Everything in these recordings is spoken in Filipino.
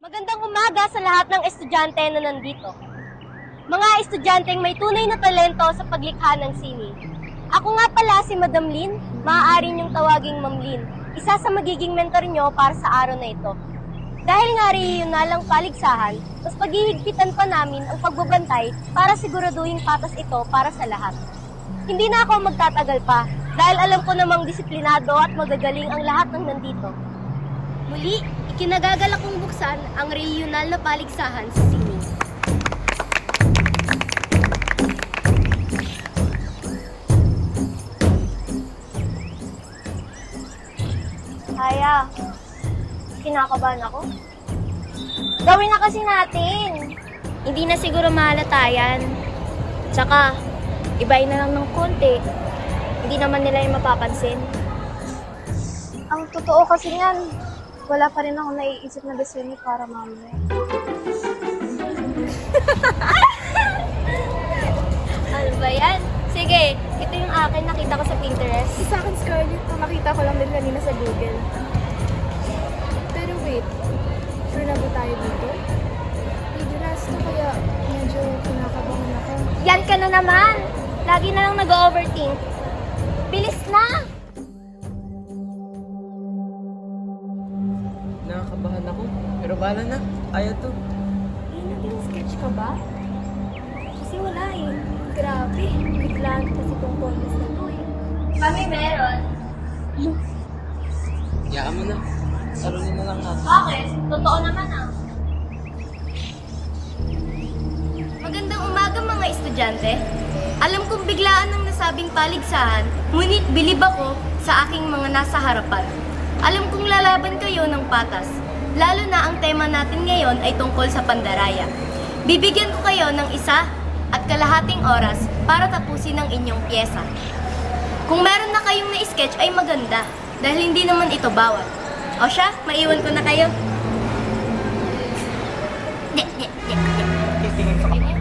Magandang umaga sa lahat ng estudyante na nandito. Mga estudyanteng may tunay na talento sa paglikha ng sining. Ako nga pala si Madam Lynn, maaari niyong tawaging Ma'am Lynn, isa sa magiging mentor niyo para sa araw na ito. Dahil nga regionalang paligsahan, mas paghihigpitan pa namin ang pagbabantay para siguraduhin patas ito para sa lahat. Hindi na ako magtatagal pa dahil alam ko namang disiplinado at magagaling ang lahat ng nandito. Muli, ikinagagalak kong buksan ang regional na paligsahan sa sining. Kaya, kinakabahan ako. Gawin na kasi natin. Hindi na siguro mahalata yan. Tsaka, ibahin na lang ng konti. Hindi naman nila yung mapapansin. Ang totoo kasi yan, wala pa rin ako naiisip na disenyo para mamaya. Ano ba yan? Sige, ito yung akin, nakita ko sa Pinterest. Sa akin, Scarlett, nakita ko lang din kanina sa Google. Pero wait, sure na ba tayo dito? Idiras na kaya medyo kinakabahan ako. Yan ka na naman! Lagi na lang nag-overthink. Bilis na! Nakakabahan ako, pero bahala na. Kaya to. Sketch ka ba? Kasi wala eh. Grabe, biglaan kasi itong contest na to eh. Kami meron. Yaan mo na. Salunin na lang natin. Bakit? Totoo naman ah. Magandang umaga mga estudyante. Alam kong biglaan ang nasabing paligsahan, ngunit bilib ako sa aking mga nasa harapan. Alam kong lalaban kayo ng patas, lalo na ang tema natin ngayon ay tungkol sa pandaraya. Bibigyan ko kayo ng 1 at kalahating oras para tapusin ang inyong pyesa. Kung meron na kayong na-sketch ay maganda, dahil hindi naman ito bawal. O siya, maiwan ko na kayo. Titingin sa kapatid.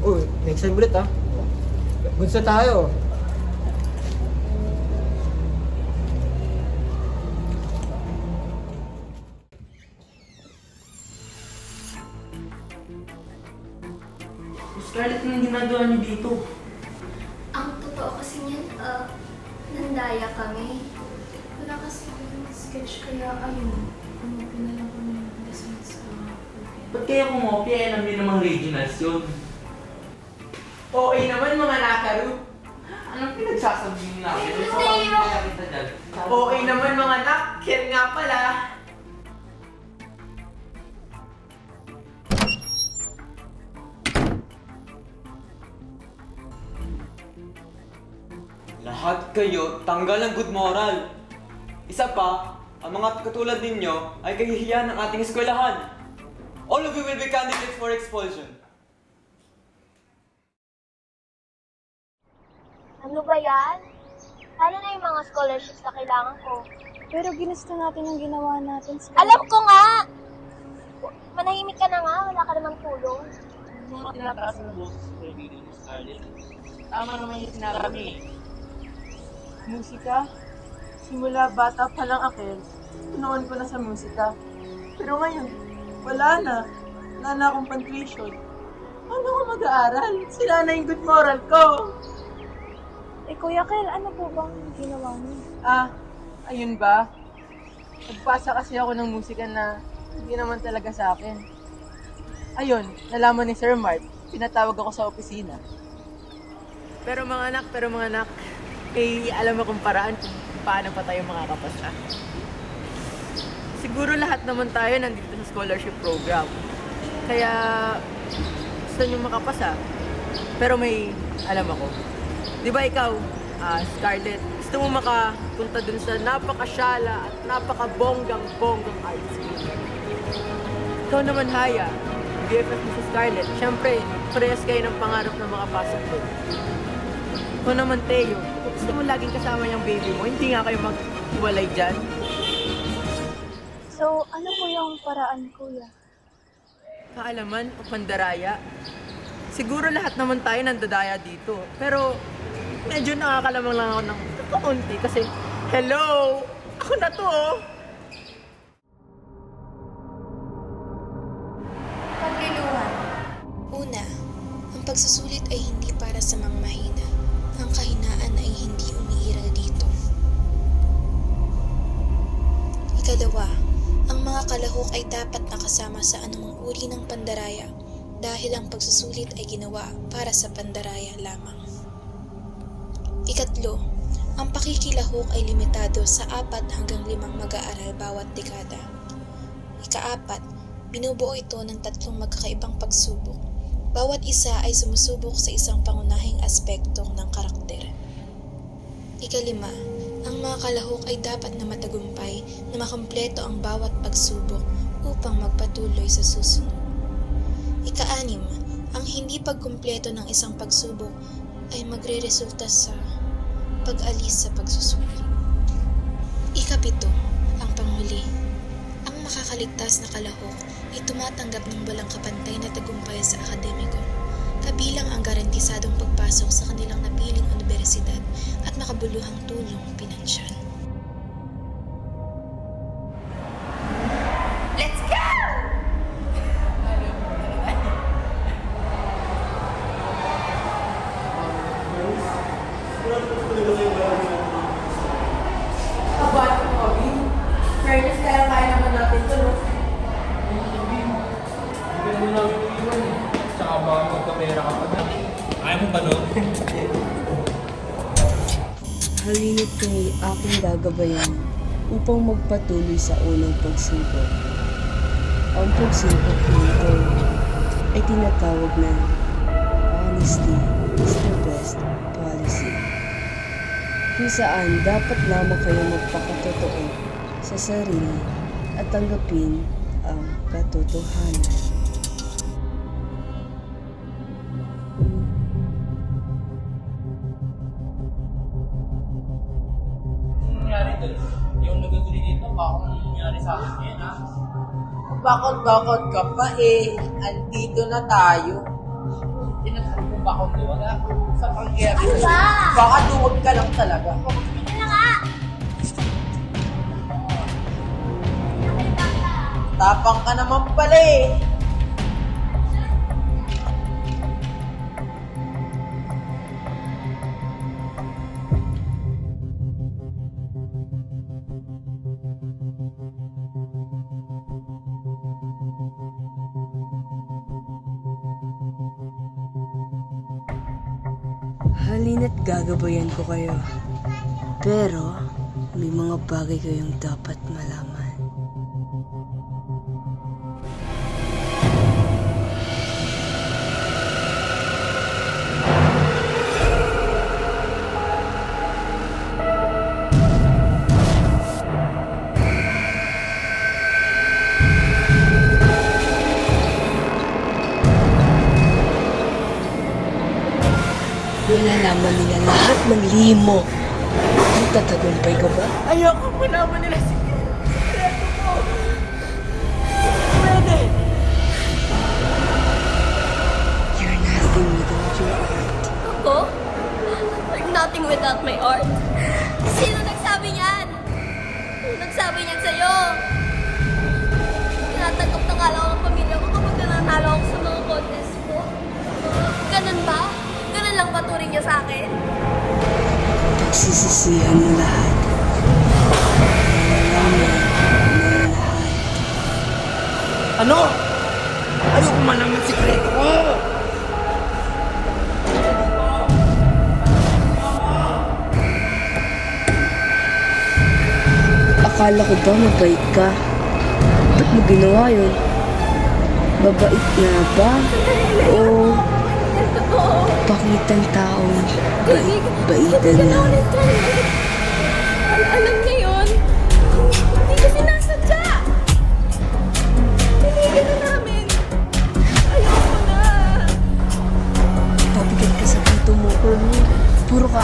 Uy, next time ulit ah. Gunsa tayo. Scarlett, anong ginagawa niyo dito? Ang totoo kasi niyan, nandaya kami. Wala kasi sketch kaya ayun. Pinalang ko ng lesson sa Ba't kaya kumopya? Alam niyo namang regionals yun. Okay naman mga nakaro. Anong pinagsasabi niyo namin? Okay naman mga nak. Yan nga pala. Lahat kayo tanggal ang good moral. Isa pa, ang mga katulad ninyo ay kahihiyan ng ating eskwelahan. All of you will be candidates for expulsion. Ano ba yan? Paano na yung mga scholarships na kailangan ko? Pero ginusto natin yung ginawa natin sa... Alam ko nga! Manahimik ka na nga, wala ka namang tulong. Mga tinataas ng boses sa video ni Scarlett. Tama naman yung sinabi. Musika? Simula bata pa lang ako, tunoon ko na sa musika. Pero ngayon, wala na. Wala na akong pang-tuition. Paano ako mag-aaral? Sila na yung good moral ko. Eh Kuya Kel, ano po bang ginawa niyo? Ayun ba? Nagpasa kasi ako ng musika na hindi naman talaga sa akin. Ayun, nalaman ni Sir Mark, pinatawag ako sa opisina. Pero mga anak, alam akong paraan kung paano pa tayo makakapasa. Siguro lahat naman tayo nandito sa scholarship program. Kaya gusto nyo makapasa. Pero may alam ako. Di ba ikaw, Scarlett, gusto mo makapunta dun sa napakasyala at napakabonggang-bonggang art school. Ikaw naman, Haya, BFF mo sa Scarlett. Siyempre, parehas kayo ng pangarap na makapasok doon. Ikaw naman, Teo. Kung gusto mo laging kasama yung baby mo, hindi nga kayo mag-iwalay dyan. So, ano po yung paraan, kuya? Kaalaman o pandaraya? Siguro lahat naman tayo nandadaya dito. Pero medyo nakakalamang lang ako ng kaunti kasi, hello! Ako na to, oh! Pagliluhan. Una, ang pagsusulit ay hindi para sa mga mahina. Ang kahinaan ay hindi umiiral dito. Ikalawa, ang mga kalahok ay dapat nakasama sa anumang uri ng pandaraya dahil ang pagsusulit ay ginawa para sa pandaraya lamang. Ikatlo, ang pakikilahok ay limitado sa 4 hanggang 5 mag-aaral bawat dekada. Ikaapat, binubuo ito ng 3 magkakaibang pagsubok. Bawat isa ay sumusubok sa isang pangunahing aspekto ng karakter. Ikalima, ang mga kalahok ay dapat na matagumpay na makumpleto ang bawat pagsubok upang magpatuloy sa susunod. Ika-6, ang hindi pagkumpleto ng isang pagsubok ay magreresulta sa pag-alis sa pagsusulit. Ika-7, ang panghuli, ang makakaligtas na kalahok ay tumatanggap ng walang kapantay na tagumpay sa akademiko, kabilang ang garantisadong pagpasok sa kanilang napiling universidad at makabuluhang tulong pinansyal. Let's go! Aba, Bobby. Fairness, kaya naman natin ito, no? Hindi mo namin iwan eh. Tsaka baka magkapera ka pa na. Ayaw mo ba nun? Halina't kay aking gagabayan upang magpatuloy sa unang pagsubok. Ang pagsubok nito ay tinatawag na honesty is the best policy, kung saan dapat lamang kayo magpakatotoo sa sarili at tanggapin ang katotohanan. Anong nangyari doon? Yung nagaguli dito, baka kung anong nangyari sa akin ngayon ha? Bakot-bakot ka pa eh. Andito na tayo. Tinapos kong bakong doon, wala sa pangyari. Ano ba? Baka duwag ka lang talaga. Ito na nga! Tapang ka naman pala eh. Halina't gagabayan ko kayo. Pero, may mga bagay kayong dapat malaman. Malalaman nila lahat ng lihim mo. Magtatagumpay ka ba? Ayoko malaman nila sikreto ko. Pwede. You're nothing without your art. Ako? I'm nothing without my art. Sino nagsabi niyan? Sino nagsabi niyan sa'yo? Tinatanggap na nga lang ako ng pamilya ko kapag nananalo ako sa mga contest ko. Ganun ba? Ganun lang ba turing niya sa akin? Pagsisisihan mo lahat. Malalaman mo lahat. Ano? Ayoko malaman sikreto ko. Akala ko ba mabait ka? Ba't mo ginawa yun? Babait nga ba? O pakitang taong bait-baitan lang? Alam niya yun. Hindi ko sinasadya. Tinigil na namin. Ayoko na. Pabigat ka sa pito mo. Puro ka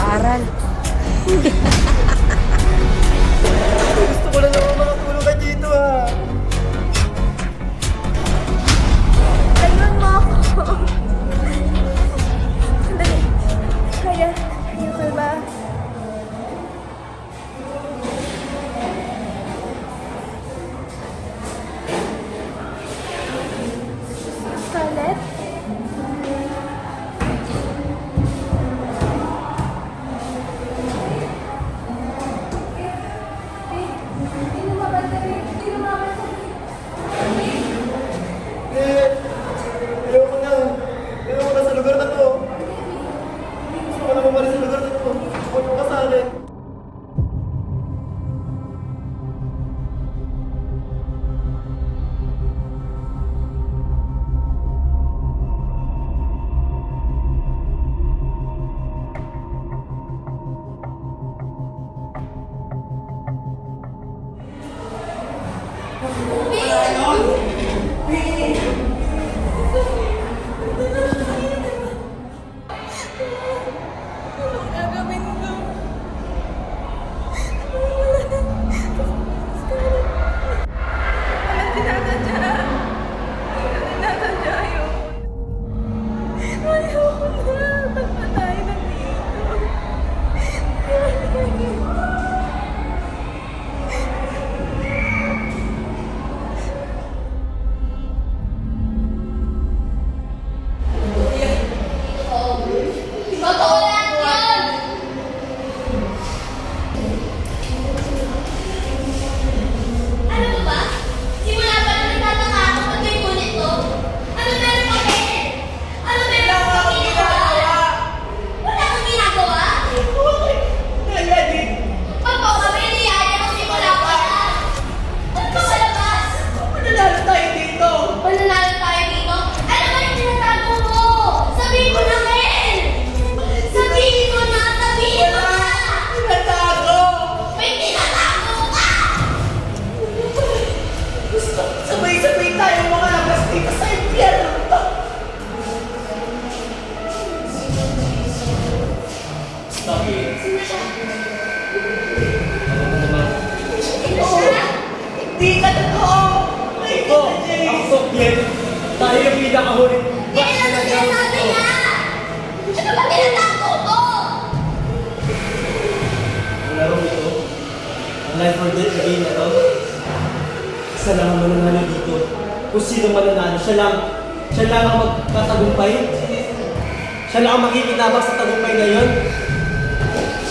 Ken, tayo yung pinakahuling batch na nagkaroon dito. Ano ba tinatakbo ko? Ang laro ito, ang life or death game na to, isa lang ang mananalo dito. Kung sino mananalo, siya lang ang magtatagumpay. Siya lang ang makikinabang sa tagumpay na yun.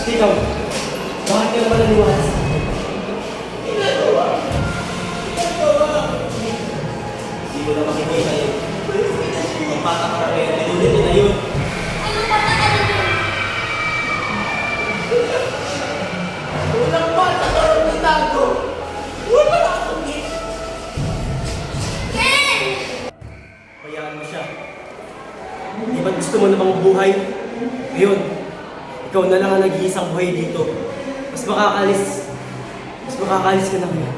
Ikaw, bakit ka naman naniwala sa akin? Hindi ko na makikita yun. Magpatakarang ngayon, nilulit na yun. Anong patakalan yun? Walang bata ka rin nagtago. Wala akong gift. Ken! Bayaan mo siya. Di ba't gusto mo namang buhay? Ngayon, ikaw na lang ang nag-iisang buhay dito. Mas makakalis ka na ngayon.